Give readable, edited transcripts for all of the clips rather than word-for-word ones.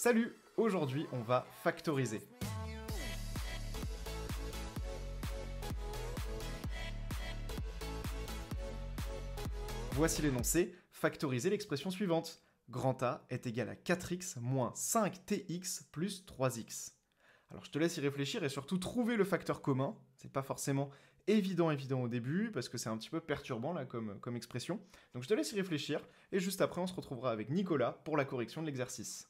Salut! Aujourd'hui, on va factoriser. Voici l'énoncé, factoriser l'expression suivante. Grand A est égal à 4x moins 5tx plus 3x. Alors je te laisse y réfléchir et surtout trouver le facteur commun. C'est pas forcément évident au début parce que c'est un petit peu perturbant là comme expression. Donc je te laisse y réfléchir et juste après on se retrouvera avec Nicolas pour la correction de l'exercice.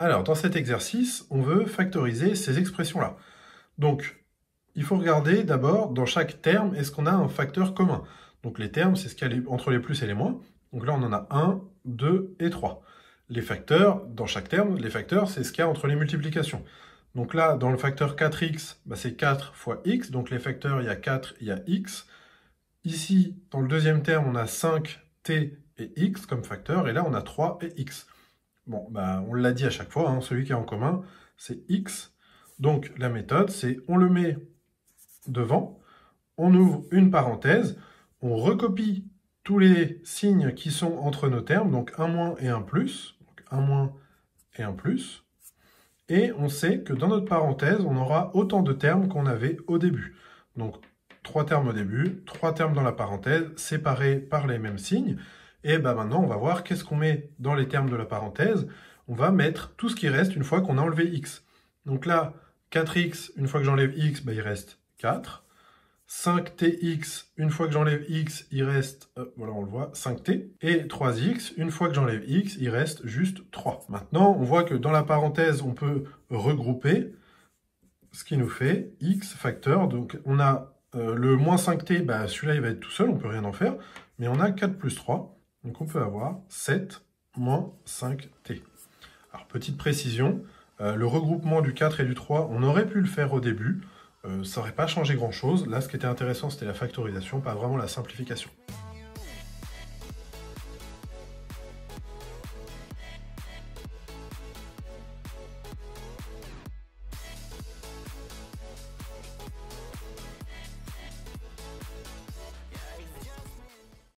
Alors, dans cet exercice, on veut factoriser ces expressions-là. Donc, il faut regarder d'abord, dans chaque terme, est-ce qu'on a un facteur commun? Donc, les termes, c'est ce qu'il y a entre les plus et les moins. Donc là, on en a 1, 2 et 3. Les facteurs, dans chaque terme, les facteurs, c'est ce qu'il y a entre les multiplications. Donc là, dans le facteur 4x, c'est 4 fois x. Donc les facteurs, il y a 4, il y a x. Ici, dans le deuxième terme, on a 5t et x comme facteur. Et là, on a 3 et x. Bon, on l'a dit à chaque fois, hein, celui qui est en commun, c'est x. Donc la méthode, c'est on le met devant, on ouvre une parenthèse, on recopie tous les signes qui sont entre nos termes, donc un moins et un plus, donc un moins et un plus, et on sait que dans notre parenthèse, on aura autant de termes qu'on avait au début. Donc 3 termes au début, 3 termes dans la parenthèse, séparés par les mêmes signes. Et maintenant, on va voir qu'est-ce qu'on met dans les termes de la parenthèse. On va mettre tout ce qui reste une fois qu'on a enlevé x. Donc là, 4x, une fois que j'enlève x, il reste 4. 5tx, une fois que j'enlève x, il reste, voilà, on le voit, 5t. Et 3x, une fois que j'enlève x, il reste juste 3. Maintenant, on voit que dans la parenthèse, on peut regrouper, ce qui nous fait x facteur. Donc on a le moins 5t, celui-là, il va être tout seul, on ne peut rien en faire. Mais on a 4 plus 3. Donc on peut avoir 7 moins 5t. Alors petite précision, le regroupement du 4 et du 3, on aurait pu le faire au début, ça n'aurait pas changé grand chose. Là ce qui était intéressant c'était la factorisation, pas vraiment la simplification.